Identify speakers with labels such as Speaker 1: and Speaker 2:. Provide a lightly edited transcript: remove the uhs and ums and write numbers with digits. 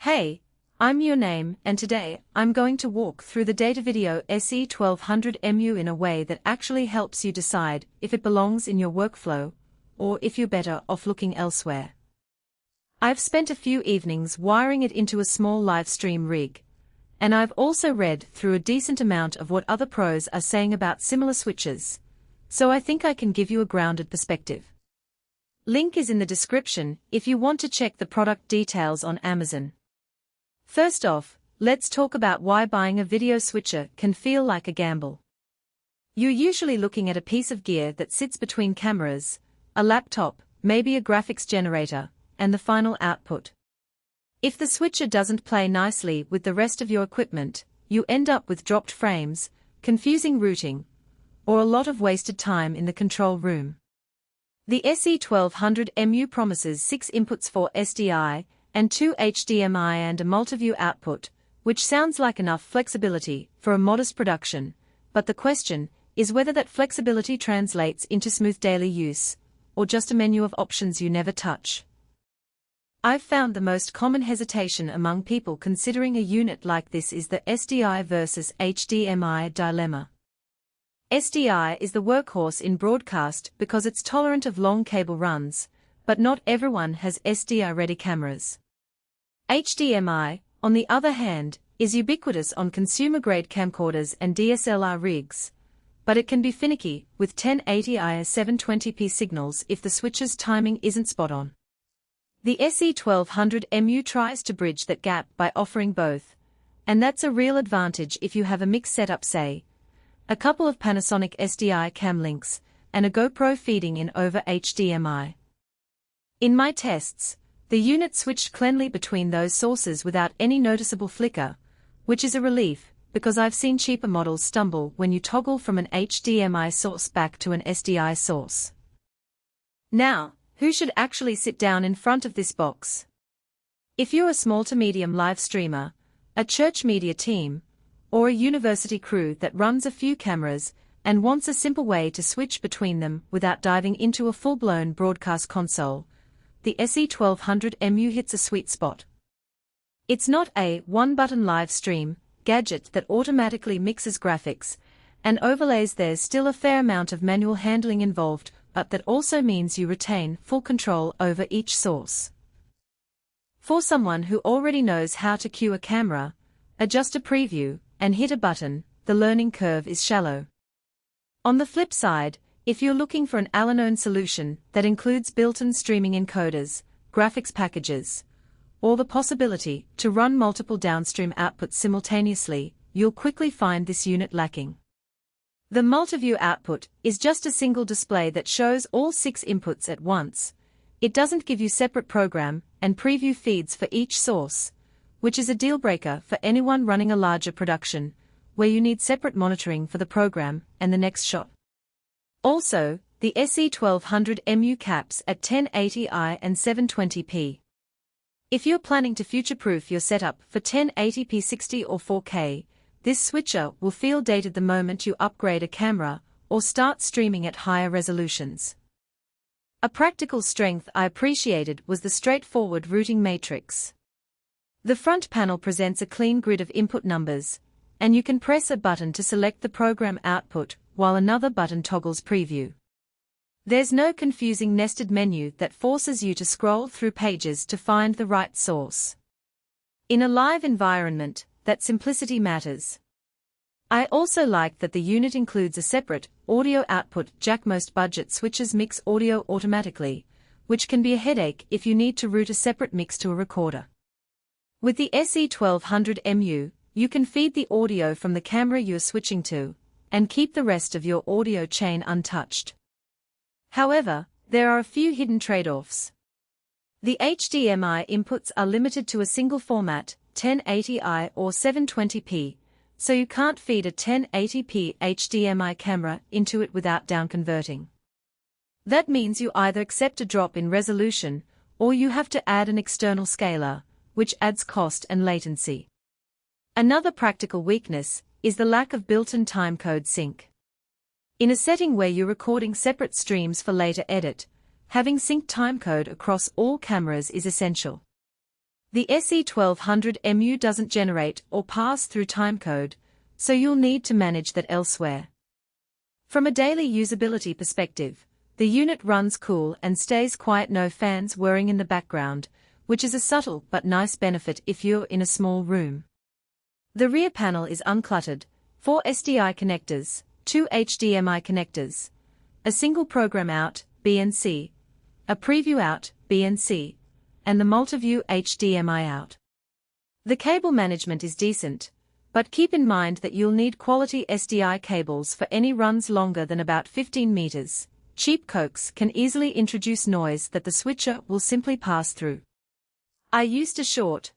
Speaker 1: Hey, I'm your name, and today I'm going to walk through the Datavideo SE1200MU in a way that actually helps you decide if it belongs in your workflow, or if you're better off looking elsewhere. I've spent a few evenings wiring it into a small live stream rig, and I've also read through a decent amount of what other pros are saying about similar switches, so I think I can give you a grounded perspective. Link is in the description if you want to check the product details on Amazon. First off, let's talk about why buying a video switcher can feel like a gamble. You're usually looking at a piece of gear that sits between cameras, a laptop, maybe a graphics generator, and the final output. If the switcher doesn't play nicely with the rest of your equipment, you end up with dropped frames, confusing routing, or a lot of wasted time in the control room. The SE1200MU promises 6 inputs for SDI, and 2 HDMI and a multiview output, which sounds like enough flexibility for a modest production, but the question is whether that flexibility translates into smooth daily use, or just a menu of options you never touch. I've found the most common hesitation among people considering a unit like this is the SDI versus HDMI dilemma. SDI is the workhorse in broadcast because it's tolerant of long cable runs, but not everyone has SDI-ready cameras. HDMI, on the other hand, is ubiquitous on consumer-grade camcorders and DSLR rigs, but it can be finicky with 1080i 720p signals if the switcher's timing isn't spot on. The SE1200MU tries to bridge that gap by offering both, and that's a real advantage if you have a mixed setup, say, a couple of Panasonic SDI cam links, and a GoPro feeding in over HDMI. In my tests, the unit switched cleanly between those sources without any noticeable flicker, which is a relief, because I've seen cheaper models stumble when you toggle from an HDMI source back to an SDI source. Now, who should actually sit down in front of this box? If you're a small to medium live streamer, a church media team, or a university crew that runs a few cameras and wants a simple way to switch between them without diving into a full-blown broadcast console, the SE1200MU hits a sweet spot. It's not a one-button live stream gadget that automatically mixes graphics and overlays. There's still a fair amount of manual handling involved, but that also means you retain full control over each source. For someone who already knows how to cue a camera, adjust a preview, and hit a button, the learning curve is shallow. On the flip side, if you're looking for an all-in-one solution that includes built-in streaming encoders, graphics packages, or the possibility to run multiple downstream outputs simultaneously, you'll quickly find this unit lacking. The multiview output is just a single display that shows all 6 inputs at once. It doesn't give you separate program and preview feeds for each source, which is a deal-breaker for anyone running a larger production, where you need separate monitoring for the program and the next shot. Also, the SE1200MU caps at 1080i and 720p. If you're planning to future-proof your setup for 1080p 60 or 4K, this switcher will feel dated the moment you upgrade a camera or start streaming at higher resolutions. A practical strength I appreciated was the straightforward routing matrix. The front panel presents a clean grid of input numbers, and you can press a button to select the program output, while another button toggles preview. There's no confusing nested menu that forces you to scroll through pages to find the right source. In a live environment, that simplicity matters. I also like that the unit includes a separate audio output jack. Most budget switches mix audio automatically, which can be a headache if you need to route a separate mix to a recorder. With the SE1200MU, you can feed the audio from the camera you're switching to, and keep the rest of your audio chain untouched. However, there are a few hidden trade-offs. The HDMI inputs are limited to a single format, 1080i or 720p, so you can't feed a 1080p HDMI camera into it without downconverting. That means you either accept a drop in resolution, or you have to add an external scaler, which adds cost and latency. Another practical weakness is the lack of built-in timecode sync. In a setting where you're recording separate streams for later edit, having synced timecode across all cameras is essential. The SE1200MU doesn't generate or pass through timecode, so you'll need to manage that elsewhere. From a daily usability perspective, the unit runs cool and stays quiet, no fans whirring in the background, which is a subtle but nice benefit if you're in a small room. The rear panel is uncluttered, 4 SDI connectors, 2 HDMI connectors, a single program out, B and C, a preview out, B and C, and the multi-view HDMI out. The cable management is decent, but keep in mind that you'll need quality SDI cables for any runs longer than about 15 meters. Cheap Cokes can easily introduce noise that the switcher will simply pass through. I used a short,